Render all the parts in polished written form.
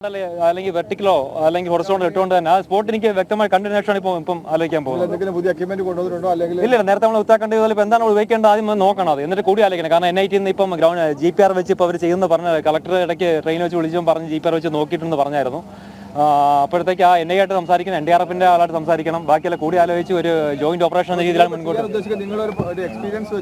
അല്ലെങ്കിൽ വെർട്ടിക്കലോ അല്ലെങ്കിൽ ഹൊറിസോണ്ടൽ ഇട്ടുകൊണ്ട് തന്നെ ആ സ്പോട്ട് എനിക്ക് വ്യക്തമായി കണ്ടതിന് ശേഷമാണ് ഇപ്പം ആലോചിക്കാൻ പോകുന്നത്. ഇല്ല, നേരത്തെ നമ്മൾ ഉത്തരാഖണ്ഡ് ഇപ്പം എന്താണ് ഉപയോഗിക്കേണ്ടത് ആദ്യം നോക്കണം. അത് എന്നിട്ട് കൂടി ആലോചിക്കണം. കാരണം NIT ഇപ്പം ഗ്രൗണ്ട് GPR വെച്ച് ഇപ്പോൾ അവർ ചെയ്യുന്ന പറഞ്ഞ കളക്ടർ ഇടയ്ക്ക് ട്രെയിൻ വെച്ച് വിളിച്ചും പറഞ്ഞ് GPR വെച്ച് നോക്കിയിട്ടുണ്ടെന്ന് പറഞ്ഞായിരുന്നു. അപ്പോഴത്തേക്ക് ആ NIA ആയിട്ട് സംസാരിക്കണം, NDRF ആളായിട്ട് സംസാരിക്കണം. ബാക്കിയെല്ലാം കൂടി ആലോചിച്ച് ഒരു ജോയിന്റ് ഓപ്പറേഷൻ എന്ന രീതിയിലാണ് മുൻകൂട്ടി. എക്സ്പീരിയൻസ്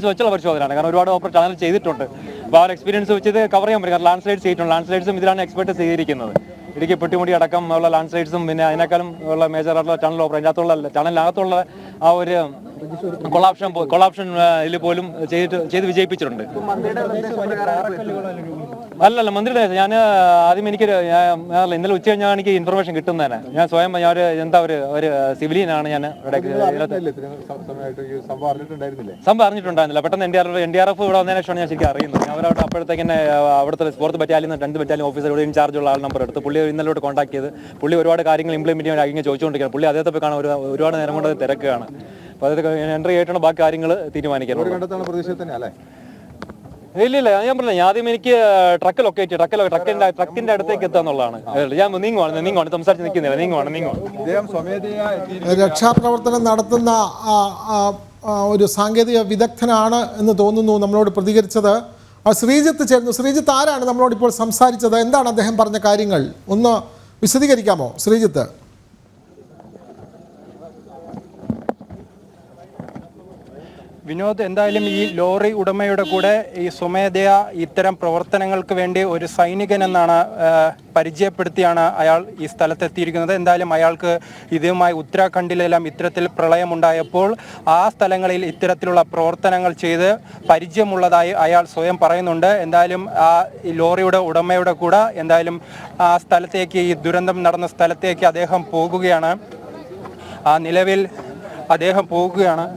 വെച്ചുള്ള പരിശോധനയാണ്. കാരണം ഒരുപാട് ചാനൽ ചെയ്തിട്ടുണ്ട്. അപ്പോൾ ആ എക്സ്പീരിയൻസ് വെച്ച് ഇത് കവർ ചെയ്യാൻ പറ്റും. കാരണം ലാൻഡ് സ്ലൈഡ്സ് ചെയ്തിട്ടുണ്ട്. ലാൻഡ് സ്ലൈഡ്സും ഇതിലാണ് എക്സ്പെർട്ട് ചെയ്തിരിക്കുന്നത്. ഇടുക്കി പെട്ടിമുടി അടക്കം ഉള്ള ലാൻഡ് സ്ലൈഡ്സും പിന്നെ അതിനേക്കാളും ഉള്ള മേജർ ആയിട്ടുള്ള ടണൽ ഓപ്പറേഷൻ ടണലിനകത്തുള്ള ആ ഒരു കൊളാപ്ഷൻ ഇതിൽ പോലും ചെയ്ത് വിജയിപ്പിച്ചിട്ടുണ്ട്. അല്ലല്ല, മന്ത്രിയുടെ ഞാൻ ആദ്യം ഇന്നലെ ഉച്ച കഴിഞ്ഞാൽ എനിക്ക് ഇൻഫർമേഷൻ കിട്ടുന്നതന്നെ. ഞാൻ സ്വയം ഒരു സിവിലിയനാണ്. ഞാൻ സംഭവം അറിഞ്ഞിട്ടുണ്ടായിരുന്നില്ല. പെട്ടെന്ന് NDRF ഇവിടെ വന്നതിന് ശേഷമാണ് ഞാൻ ശരിക്കും അറിയുന്നത്. അവരവിടെ അപ്പോഴത്തേക്ക് തന്നെ അവിടുത്തെ 4th battalion 2th battalion officer ഇൻചാർജുള്ള ആൾ നമ്പർ എടുത്ത് പുള്ളി ഇന്നലോട്ട് കോൺടാക്ട് ചെയ്ത് പുള്ളി ഒരുപാട് കാര്യങ്ങൾ ഇംപ്ലിമെന്റ് ചെയ്യാൻ അങ്ങനെ ചോദിച്ചുകൊണ്ടിരിക്കുകയാണ്. പുള്ളി അദ്ദേഹത്തെ പോയി കാണാൻ ഒരുപാട് നേരം കൊണ്ട് തിരക്കുകയാണ്. അപ്പോൾ അതൊക്കെ എൻട്രി ആയിട്ടാണ് ബാക്കി കാര്യങ്ങൾ തീരുമാനിക്കുന്നത്. ഇല്ല, ഞാൻ പറഞ്ഞില്ല. ആദ്യം എനിക്ക് ട്രക്ക് ലൊക്കേറ്റ് ട്രക്കിന്റെ അടുത്തേക്ക് എത്താന്നുള്ളതാണ്. ഞാൻ നീങ്ങുവാണ് സംസാരിച്ച് നിൽക്കുന്നില്ല. നീങ്ങുവാണ്. രക്ഷാപ്രവർത്തനം നടത്തുന്ന ഒരു സാങ്കേതിക വിദഗ്ധനാണ് എന്ന് തോന്നുന്നു നമ്മളോട് പ്രതികരിച്ചത്. ശ്രീജിത്ത് ചേർന്നു. ശ്രീജിത്ത് ആരാണ് നമ്മളോട് ഇപ്പോൾ സംസാരിച്ചത്? എന്താണ് അദ്ദേഹം പറഞ്ഞ കാര്യങ്ങൾ? ഒന്ന് വിശദീകരിക്കാമോ ശ്രീജിത്ത്? വിനോദ്, എന്തായാലും ഈ ലോറി ഉടമയുടെ കൂടെ ഈ സ്വമേധയാ ഇത്തരം പ്രവർത്തനങ്ങൾക്ക് വേണ്ടി ഒരു സൈനികൻ എന്നാണ് പരിചയപ്പെടുത്തിയാണ് അയാൾ ഈ സ്ഥലത്തെത്തിയിരിക്കുന്നത്. എന്തായാലും അയാൾക്ക് ഇതുമായി ഉത്തരാഖണ്ഡിലെല്ലാം ഇത്തരത്തിൽ പ്രളയമുണ്ടായപ്പോൾ ആ സ്ഥലങ്ങളിൽ ഇത്തരത്തിലുള്ള പ്രവർത്തനങ്ങൾ ചെയ്ത് പരിചയമുള്ളതായി അയാൾ സ്വയം പറയുന്നുണ്ട്. എന്തായാലും ആ ലോറിയുടെ ഉടമയുടെ കൂടെ എന്തായാലും ആ സ്ഥലത്തേക്ക്, ഈ ദുരന്തം നടന്ന സ്ഥലത്തേക്ക് അദ്ദേഹം പോകുകയാണ്. നിലവിൽ അദ്ദേഹം പോകുകയാണ്.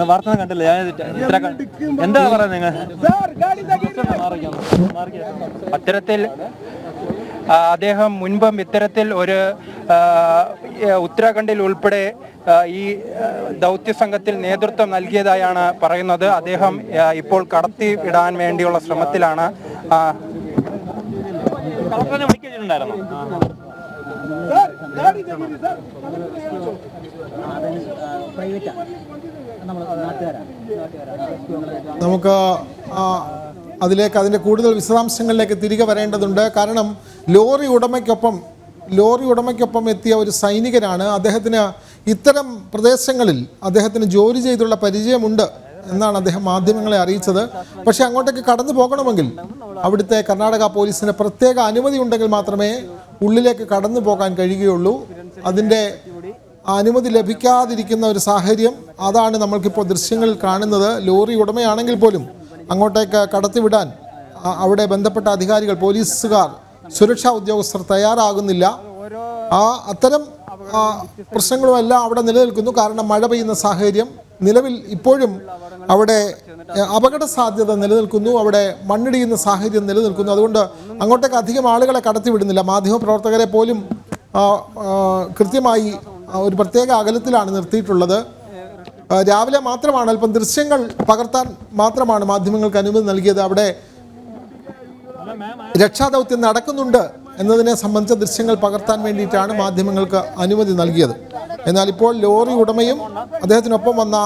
വാർത്ത കണ്ടില്ല. എന്താ പറയുന്നത്? അത്തരത്തിൽ അദ്ദേഹം മുൻപും ഇത്തരത്തിൽ ഒരു ഉത്തരാഖണ്ഡിൽ ഉൾപ്പെടെ ഈ ദൗത്യ സംഘത്തിൽ നേതൃത്വം നൽകിയതായാണ് പറയുന്നത്. അദ്ദേഹം ഇപ്പോൾ കടത്തി ഇടാൻ വേണ്ടിയുള്ള ശ്രമത്തിലാണ്. നമുക്ക് അതിൻ്റെ കൂടുതൽ വിശദാംശങ്ങളിലേക്ക് തിരികെ വരേണ്ടതുണ്ട്. കാരണം ലോറി ഉടമയ്ക്കൊപ്പം എത്തിയ ഒരു സൈനികനാണ്. അദ്ദേഹത്തിന് ഇത്തരം പ്രദേശങ്ങളിൽ അദ്ദേഹത്തിന് ജോലി ചെയ്തുള്ള പരിചയമുണ്ട് എന്നാണ് അദ്ദേഹം മാധ്യമങ്ങളെ അറിയിച്ചത്. പക്ഷേ അങ്ങോട്ടേക്ക് കടന്നു പോകണമെങ്കിൽ അവിടുത്തെ കർണാടക പോലീസിന് പ്രത്യേക അനുമതി ഉണ്ടെങ്കിൽ മാത്രമേ ഉള്ളിലേക്ക് കടന്നു പോകാൻ കഴിയുകയുള്ളൂ. അതിൻ്റെ അനുമതി ലഭിക്കാതിരിക്കുന്ന ഒരു സാഹചര്യം, അതാണ് നമ്മൾക്കിപ്പോൾ ദൃശ്യങ്ങളിൽ കാണുന്നത്. ലോറി ഉടമയാണെങ്കിൽ പോലും അങ്ങോട്ടേക്ക് കടത്തിവിടാൻ അവിടെ ബന്ധപ്പെട്ട അധികാരികൾ, പോലീസുകാർ, സുരക്ഷാ ഉദ്യോഗസ്ഥർ തയ്യാറാകുന്നില്ല. അത്തരം പ്രശ്നങ്ങളുമെല്ലാം അവിടെ നിലനിൽക്കുന്നു. കാരണം മഴ പെയ്യുന്ന സാഹചര്യം നിലവിൽ ഇപ്പോഴും അവിടെ അപകട സാധ്യത നിലനിൽക്കുന്നു. അവിടെ മണ്ണിടിയുന്ന സാഹചര്യം നിലനിൽക്കുന്നു. അതുകൊണ്ട് അങ്ങോട്ടേക്ക് അധികം ആളുകളെ കടത്തിവിടുന്നില്ല. മാധ്യമപ്രവർത്തകരെ പോലും കൃത്യമായി ഒരു പ്രത്യേക അകലത്തിലാണ് നിർത്തിയിട്ടുള്ളത്. രാവിലെ മാത്രമാണ് അല്പം ദൃശ്യങ്ങൾ പകർത്താൻ മാത്രമാണ് മാധ്യമങ്ങൾക്ക് അനുമതി നൽകിയത്. അവിടെ രക്ഷാദൗത്യം നടക്കുന്നുണ്ട് എന്നതിനെ സംബന്ധിച്ച ദൃശ്യങ്ങൾ പകർത്താൻ വേണ്ടിയിട്ടാണ് മാധ്യമങ്ങൾക്ക് അനുമതി നൽകിയത്. എന്നാൽ ഇപ്പോൾ ലോറി ഉടമയും അദ്ദേഹത്തിനൊപ്പം വന്ന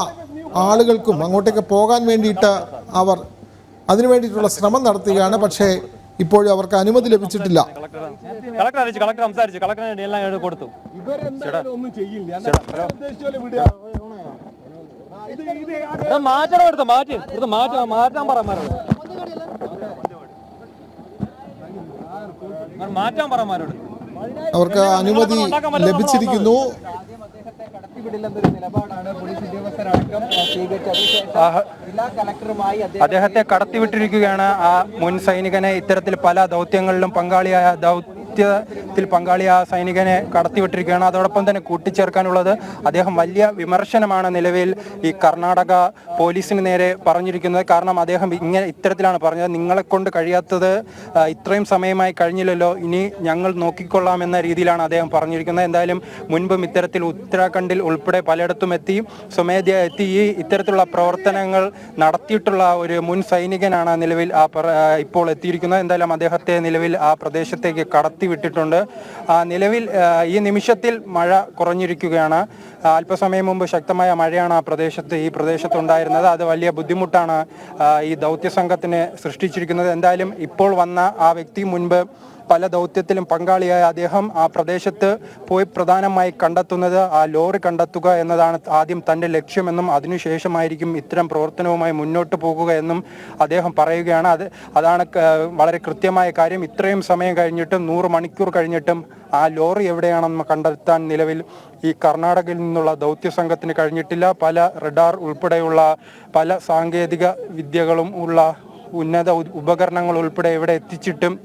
ആളുകൾക്കും അങ്ങോട്ടേക്ക് പോകാൻ വേണ്ടിയിട്ട് അവർ അതിനു വേണ്ടിയിട്ടുള്ള ശ്രമം നടത്തുകയാണ്. പക്ഷേ ഇപ്പോഴും അവർക്ക് അനുമതി ലഭിച്ചിട്ടില്ല. അവർക്ക് അനുമതി ലഭിച്ചിരിക്കുന്നു. അദ്ദേഹത്തെ കടത്തിവിട്ടിരിക്കുകയാണ്. ആ മുൻ സൈനികനെ ഇത്തരത്തിൽ പല ദൗത്യങ്ങളിലും പങ്കാളിയായ ദൗത്യത്തിൽ പങ്കാളിയ ആ സൈനികനെ കടത്തിവിട്ടിരിക്കുകയാണ്. അതോടൊപ്പം തന്നെ കൂട്ടിച്ചേർക്കാനുള്ളത് അദ്ദേഹം വലിയ വിമർശനമാണ് നിലവിൽ ഈ കർണാടക പോലീസിന് നേരെ പറഞ്ഞിരിക്കുന്നത്. കാരണം അദ്ദേഹം ഇത്തരത്തിലാണ് പറഞ്ഞത്, നിങ്ങളെ കൊണ്ട് കഴിയാത്തത് ഇത്രയും സമയമായി കഴിഞ്ഞില്ലല്ലോ, ഇനി ഞങ്ങൾ നോക്കിക്കൊള്ളാം എന്ന രീതിയിലാണ് അദ്ദേഹം പറഞ്ഞിരിക്കുന്നത്. എന്തായാലും മുൻപും ഇത്തരത്തിൽ ഉത്തരാഖണ്ഡിൽ ഉൾപ്പെടെ പലയിടത്തും എത്തി സ്വമേധയാ എത്തി ഈ ഇത്തരത്തിലുള്ള പ്രവർത്തനങ്ങൾ നടത്തിയിട്ടുള്ള ഒരു മുൻ സൈനികനാണ് നിലവിൽ ഇപ്പോൾ എത്തിയിരിക്കുന്നത്. എന്തായാലും അദ്ദേഹത്തെ നിലവിൽ ആ പ്രദേശത്തേക്ക് കടത്തിവിട്ടിട്ടുണ്ട്. നിലവിൽ ഈ നിമിഷത്തിൽ മഴ കുറഞ്ഞിരിക്കുകയാണ്. അല്പസമയം മുമ്പ് ശക്തമായ മഴയാണ് ഈ പ്രദേശത്തുണ്ടായിരുന്നത്. അത് വലിയ ബുദ്ധിമുട്ടാണ് ഈ ദൗത്യസംഘത്തിന് സൃഷ്ടിച്ചിരിക്കുന്നത്. എന്തായാലും ഇപ്പോൾ വന്ന ആ വ്യക്തി മുൻപ് പല ദൗത്യത്തിലും പങ്കാളിയായ അദ്ദേഹം ആ പ്രദേശത്ത് പോയി പ്രധാനമായി കണ്ടെത്തുന്നത് ആ ലോറി കണ്ടെത്തുക എന്നതാണ് ആദ്യം തൻ്റെ ലക്ഷ്യമെന്നും അതിനുശേഷമായിരിക്കും ഇത്തരം പ്രവർത്തനവുമായി മുന്നോട്ട് പോകുക എന്നും അദ്ദേഹം പറയുകയാണ്. അതാണ് വളരെ കൃത്യമായ കാര്യം. ഇത്രയും സമയം കഴിഞ്ഞിട്ടും 100 മണിക്കൂർ കഴിഞ്ഞിട്ടും ആ ലോറി എവിടെയാണെന്ന് കണ്ടെത്താൻ നിലവിൽ ഈ കർണാടകയിൽ നിന്നുള്ള ദൗത്യസംഘത്തിന് കഴിഞ്ഞിട്ടില്ല. പല റഡാർ ഉൾപ്പെടെയുള്ള പല സാങ്കേതിക വിദ്യകളും ഉള്ള ഉന്നത ഉപകരണങ്ങൾ ഉൾപ്പെടെ ഇവിടെ എത്തിച്ചിട്ടും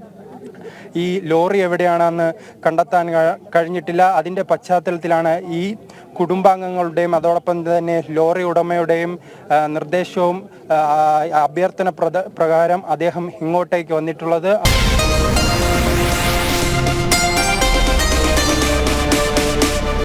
ഈ ലോറി എവിടെയാണെന്ന് കണ്ടെത്താൻ കഴിഞ്ഞിട്ടില്ല. അതിൻ്റെ പശ്ചാത്തലത്തിലാണ് ഈ കുടുംബാംഗങ്ങളുടെയും അതോടൊപ്പം തന്നെ ലോറി ഉടമയുടെയും നിർദ്ദേശവും അഭ്യർത്ഥന പ്രകാരം അദ്ദേഹം ഇങ്ങോട്ടേക്ക് വന്നിട്ടുള്ളത്.